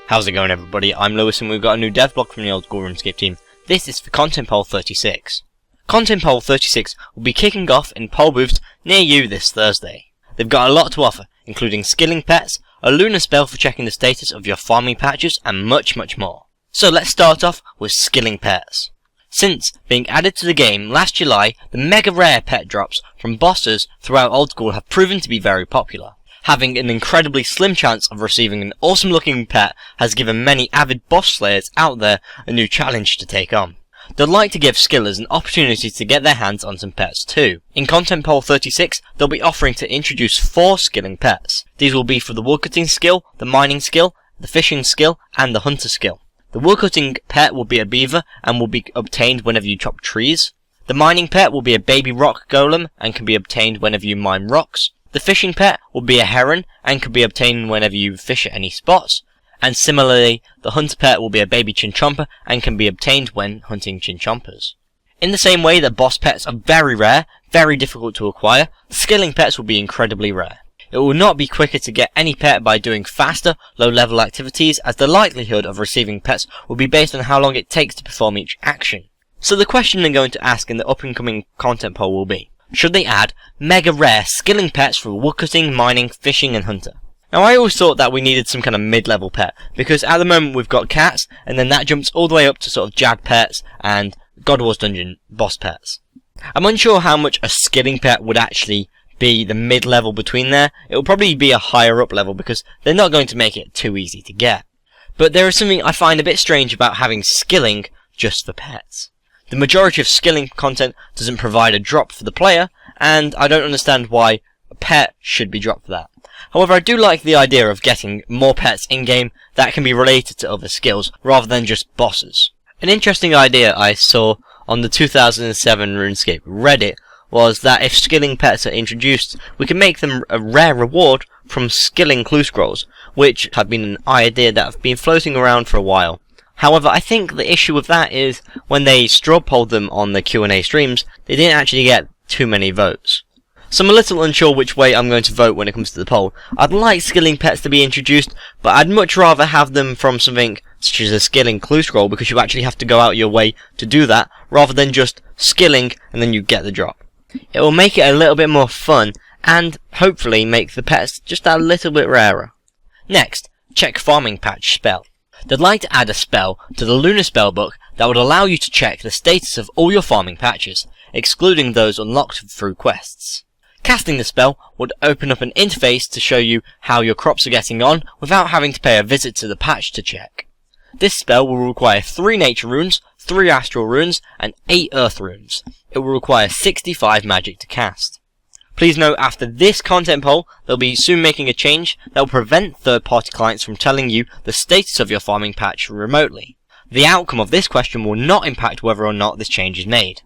How's it going, everybody? I'm Lewis and we've got a new DevBlog from the Old School RuneScape team. This is for Content Poll 36. Content Poll 36 will be kicking off in poll booths near you this Thursday. They've got a lot to offer, including skilling pets, a lunar spell for checking the status of your farming patches, and much more. So let's start off with skilling pets. Since being added to the game last July, the mega rare pet drops from bosses throughout Old School have proven to be very popular. Having an incredibly slim chance of receiving an awesome looking pet has given many avid boss slayers out there a new challenge to take on. They'd like to give skillers an opportunity to get their hands on some pets too. In Content Poll 36, they'll be offering to introduce 4 skilling pets. These will be for the woodcutting skill, the mining skill, the fishing skill, and the hunter skill. The woodcutting pet will be a beaver and will be obtained whenever you chop trees. The mining pet will be a baby rock golem and can be obtained whenever you mine rocks. The fishing pet will be a heron and can be obtained whenever you fish at any spots. And similarly, the hunter pet will be a baby chinchomper and can be obtained when hunting chinchompers. In the same way that boss pets are very rare, very difficult to acquire, skilling pets will be incredibly rare. It will not be quicker to get any pet by doing faster, low-level activities, as the likelihood of receiving pets will be based on how long it takes to perform each action. So the question they're going to ask in the up-and-coming content poll will be, should they add mega rare skilling pets for woodcutting, mining, fishing, and hunter? Now I always thought that we needed some kind of mid-level pet, because at the moment we've got cats, and then that jumps all the way up to sort of jag pets and God Wars Dungeon boss pets. I'm unsure how much a skilling pet would actually be the mid-level between there. It will probably be a higher up level because they're not going to make it too easy to get. But there is something I find a bit strange about having skilling just for pets. The majority of skilling content doesn't provide a drop for the player, and I don't understand why a pet should be dropped for that. However, I do like the idea of getting more pets in-game that can be related to other skills, rather than just bosses. An interesting idea I saw on the 2007 RuneScape Reddit was that if skilling pets are introduced, we can make them a rare reward from skilling clue scrolls, which have been an idea that have been floating around for a while. However, I think the issue with that is when they straw polled them on the Q&A streams, they didn't actually get too many votes. So I'm a little unsure which way I'm going to vote when it comes to the poll. I'd like skilling pets to be introduced, but I'd much rather have them from something such as a skilling clue scroll, because you actually have to go out your way to do that, rather than just skilling and then you get the drop. It will make it a little bit more fun, and hopefully make the pets just a little bit rarer. Next, check farming patch spell. They'd like to add a spell to the lunar spell book that would allow you to check the status of all your farming patches, excluding those unlocked through quests. Casting the spell would open up an interface to show you how your crops are getting on without having to pay a visit to the patch to check. This spell will require 3 nature runes, 3 astral runes, and 8 earth runes. It will require 65 magic to cast. Please note, after this content poll, they'll be soon making a change that will prevent third-party clients from telling you the status of your farming patch remotely. The outcome of this question will not impact whether or not this change is made.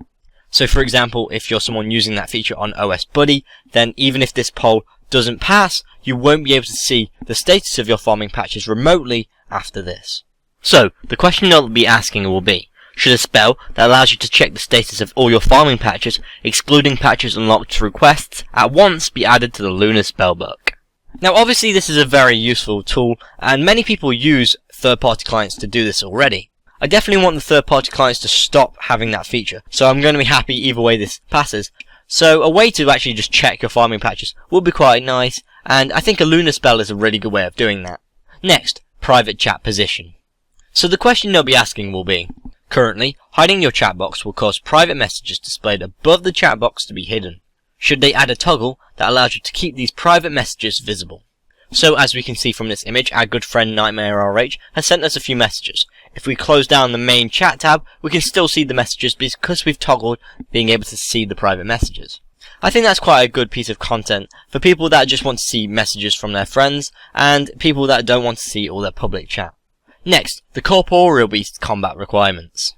So for example, if you're someone using that feature on OS Buddy, then even if this poll doesn't pass, you won't be able to see the status of your farming patches remotely after this. So, the question they'll be asking will be, should a spell that allows you to check the status of all your farming patches, excluding patches unlocked through quests, at once be added to the lunar spellbook? Now obviously this is a very useful tool, and many people use third-party clients to do this already. I definitely want the third-party clients to stop having that feature, so I'm going to be happy either way this passes. So a way to actually just check your farming patches would be quite nice, and I think a lunar spell is a really good way of doing that. Next, private chat position. So the question they'll be asking will be, currently, hiding your chat box will cause private messages displayed above the chat box to be hidden. Should they add a toggle that allows you to keep these private messages visible? So as we can see from this image, our good friend Nightmare RH has sent us a few messages. If we close down the main chat tab, we can still see the messages because we've toggled being able to see the private messages. I think that's quite a good piece of content for people that just want to see messages from their friends, and people that don't want to see all their public chat. Next, the corporeal beast combat requirements.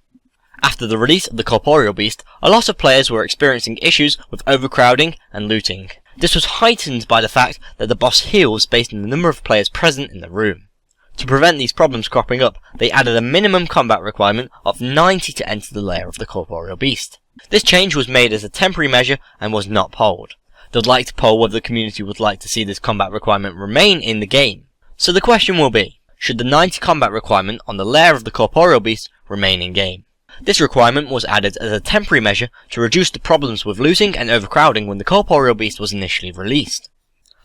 After the release of the corporeal beast, a lot of players were experiencing issues with overcrowding and looting. This was heightened by the fact that the boss heals based on the number of players present in the room. To prevent these problems cropping up, they added a minimum combat requirement of 90 to enter the lair of the corporeal beast. This change was made as a temporary measure and was not polled. They'd like to poll whether the community would like to see this combat requirement remain in the game. So the question will be, should the 90 combat requirement on the lair of the corporeal beast remain in game. This requirement was added as a temporary measure to reduce the problems with losing and overcrowding when the corporeal beast was initially released.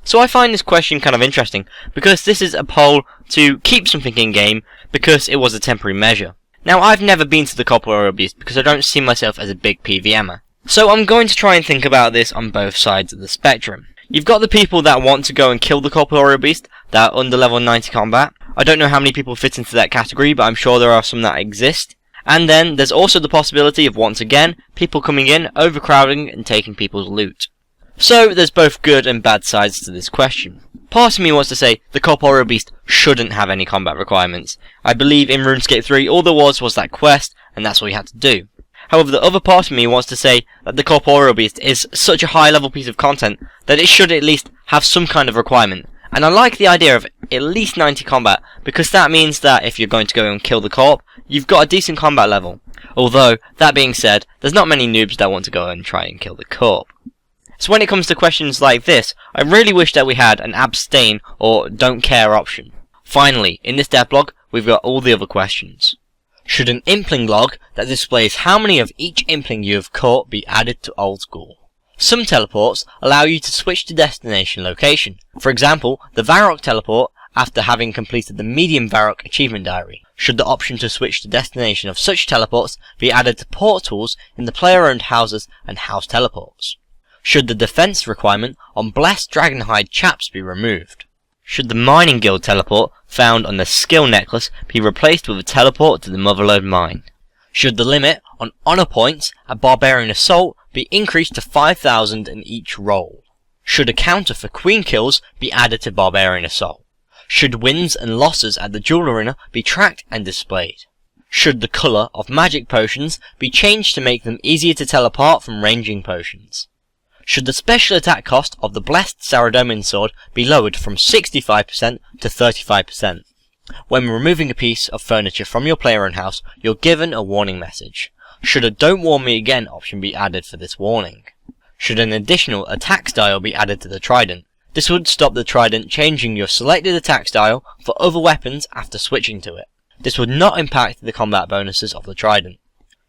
So I find this question kind of interesting, because this is a poll to keep something in game because it was a temporary measure. Now, I've never been to the corporeal beast because I don't see myself as a big PVMer. So I'm going to try and think about this on both sides of the spectrum. You've got the people that want to go and kill the corporeal beast, that are under level 90 combat. I don't know how many people fit into that category, but I'm sure there are some that exist. And then there's also the possibility of, once again, people coming in, overcrowding and taking people's loot. So there's both good and bad sides to this question. Part of me wants to say the corporeal beast shouldn't have any combat requirements. I believe in RuneScape 3 all there was that quest, and that's all you had to do. However, the other part of me wants to say that the corporeal beast is such a high level piece of content that it should at least have some kind of requirement. And I like the idea of at least 90 combat, because that means that if you're going to go and kill the corp, you've got a decent combat level. Although, that being said, there's not many noobs that want to go and try and kill the corp. So when it comes to questions like this, I really wish that we had an abstain or don't care option. Finally, in this devblog, we've got all the other questions. Should an impling log that displays how many of each impling you have caught be added to Old School? Some teleports allow you to switch to destination location. For example, the Varrock teleport after having completed the medium Varrock achievement diary. Should the option to switch to destination of such teleports be added to portals in the player-owned houses and house teleports? Should the defense requirement on blessed dragonhide chaps be removed? Should the mining guild teleport found on the skill necklace be replaced with a teleport to the Motherlode mine? Should the limit on honor points at Barbarian Assault be increased to 5,000 in each roll? Should a counter for queen kills be added to Barbarian Assault? Should wins and losses at the Jewel Arena be tracked and displayed? Should the colour of magic potions be changed to make them easier to tell apart from ranging potions? Should the special attack cost of the Blessed Saradomin Sword be lowered from 65% to 35%? When removing a piece of furniture from your player-owned house, you're given a warning message. Should a Don't Warn Me Again option be added for this warning? Should an additional attack style be added to the Trident? This would stop the Trident changing your selected attack style for other weapons after switching to it. This would not impact the combat bonuses of the Trident.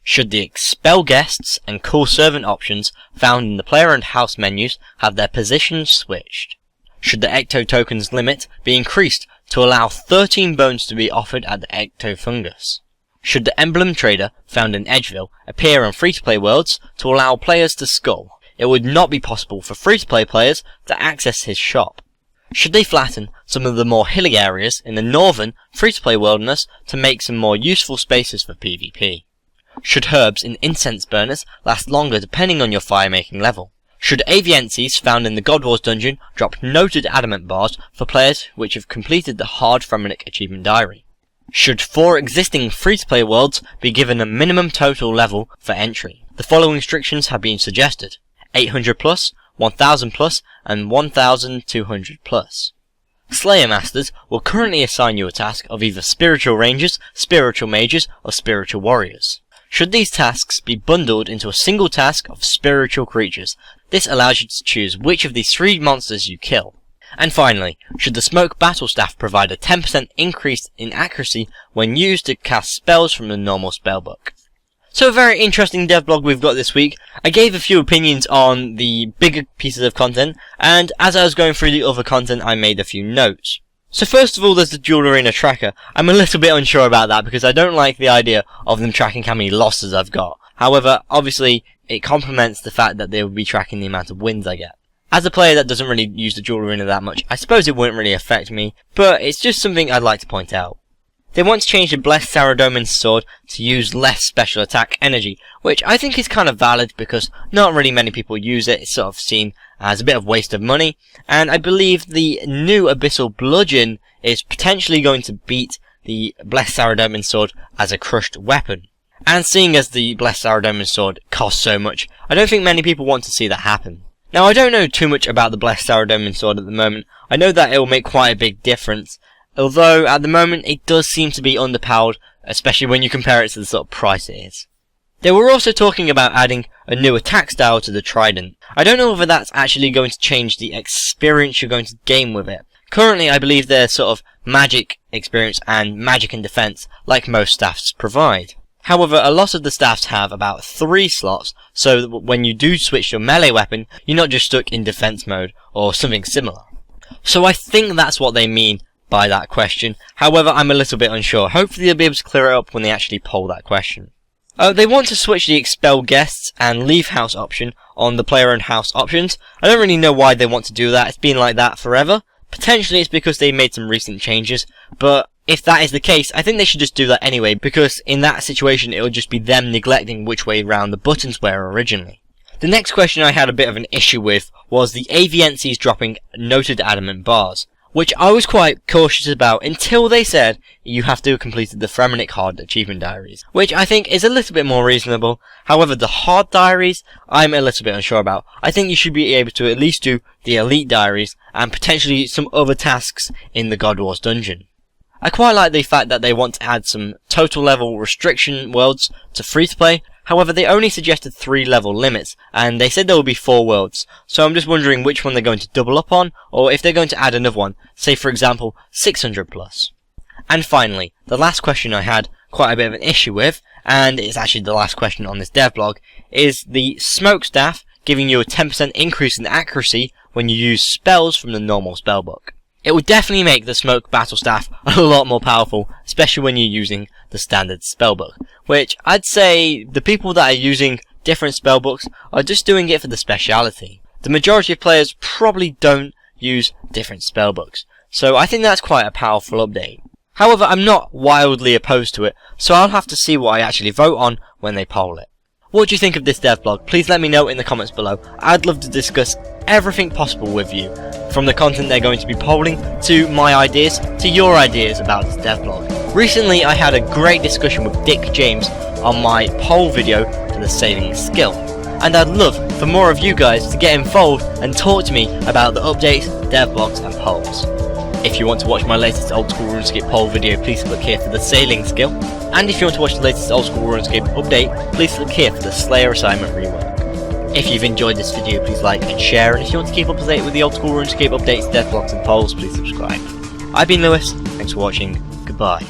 Should the Expel Guests and Call Servant options found in the player-owned house menus have their positions switched? Should the Ecto Tokens limit be increased to allow 13 bones to be offered at the Ecto Fungus? Should the Emblem Trader found in Edgeville appear on free-to-play worlds to allow players to skull? It would not be possible for free-to-play players to access his shop. Should they flatten some of the more hilly areas in the northern free-to-play wilderness to make some more useful spaces for PvP? Should herbs in incense burners last longer depending on your fire-making level? Should Aviences found in the God Wars dungeon drop noted adamant bars for players which have completed the Hard Fremenic achievement diary? Should 4 existing free-to-play worlds be given a minimum total level for entry? The following restrictions have been suggested: 800 plus, 1000 plus, and 1200 plus. Slayer Masters will currently assign you a task of either Spiritual Rangers, Spiritual Mages, or Spiritual Warriors. Should these tasks be bundled into a single task of Spiritual Creatures, this allows you to choose which of these 3 monsters you kill. And finally, should the Smoke Battle Staff provide a 10% increase in accuracy when used to cast spells from the normal spellbook. So a very interesting devblog we've got this week. I gave a few opinions on the bigger pieces of content, and as I was going through the other content I made a few notes. So first of all, there's the Jewel Arena tracker. I'm a little bit unsure about that because I don't like the idea of them tracking how many losses I've got. However, obviously, it complements the fact that they will be tracking the amount of wins I get. As a player that doesn't really use the Jewel Arena that much, I suppose it wouldn't really affect me, but it's just something I'd like to point out. They want to change the Blessed Saradomin Sword to use less special attack energy, which I think is kind of valid because not really many people use it. It's sort of seen as a bit of waste of money, and I believe the new Abyssal Bludgeon is potentially going to beat the Blessed Saradomin Sword as a crushed weapon. And seeing as the Blessed Saradomin Sword costs so much, I don't think many people want to see that happen. Now, I don't know too much about the Blessed Saradomin Sword at the moment. I know that it will make quite a big difference, although at the moment it does seem to be underpowered, especially when you compare it to the sort of price it is. They were also talking about adding a new attack style to the Trident. I don't know whether that's actually going to change the experience you're going to gain with it. Currently, I believe they're sort of magic experience and magic and defense like most staffs provide. However, a lot of the staffs have about 3 slots, so that when you do switch to a melee weapon, you're not just stuck in defense mode or something similar. So I think that's what they mean by that question. However, I'm a little bit unsure. Hopefully they'll be able to clear it up when they actually poll that question. They want to switch the expel guests and leave house option on the player-owned house options. I don't really know why they want to do that. It's been like that forever. Potentially it's because they made some recent changes, but if that is the case, I think they should just do that anyway, because in that situation it would just be them neglecting which way round the buttons were originally. The next question I had a bit of an issue with was the AVNCs dropping noted adamant bars, which I was quite cautious about until they said you have to have completed the Fremennik hard achievement diaries, which I think is a little bit more reasonable. However, the hard diaries, I'm a little bit unsure about. I think you should be able to at least do the elite diaries and potentially some other tasks in the God Wars dungeon. I quite like the fact that they want to add some total level restriction worlds to free-to-play. However, they only suggested 3 level limits, and they said there will be 4 worlds, so I'm just wondering which one they're going to double up on, or if they're going to add another one, say for example 600 plus. And finally, the last question I had quite a bit of an issue with, and it's actually the last question on this devblog, is the smoke staff giving you a 10% increase in accuracy when you use spells from the normal spellbook. It would definitely make the smoke battle staff a lot more powerful, especially when you're using the standard spellbook, which I'd say the people that are using different spellbooks are just doing it for the speciality. The majority of players probably don't use different spellbooks, so I think that's quite a powerful update. However, I'm not wildly opposed to it, so I'll have to see what I actually vote on when they poll it. What do you think of this devblog? Please let me know in the comments below. I'd love to discuss everything possible with you, from the content they're going to be polling, to my ideas, to your ideas about this devblog. Recently I had a great discussion with Dick James on my poll video for the sailing skill, and I'd love for more of you guys to get involved and talk to me about the updates, devblogs and polls. If you want to watch my latest Old School RuneScape poll video, please click here for the sailing skill, and if you want to watch the latest Old School RuneScape update, please click here for the Slayer assignment rework. If you've enjoyed this video, please like and share, and if you want to keep up to date with the Old School RuneScape updates, devblogs and polls, please subscribe. I've been Lewis, thanks for watching, goodbye.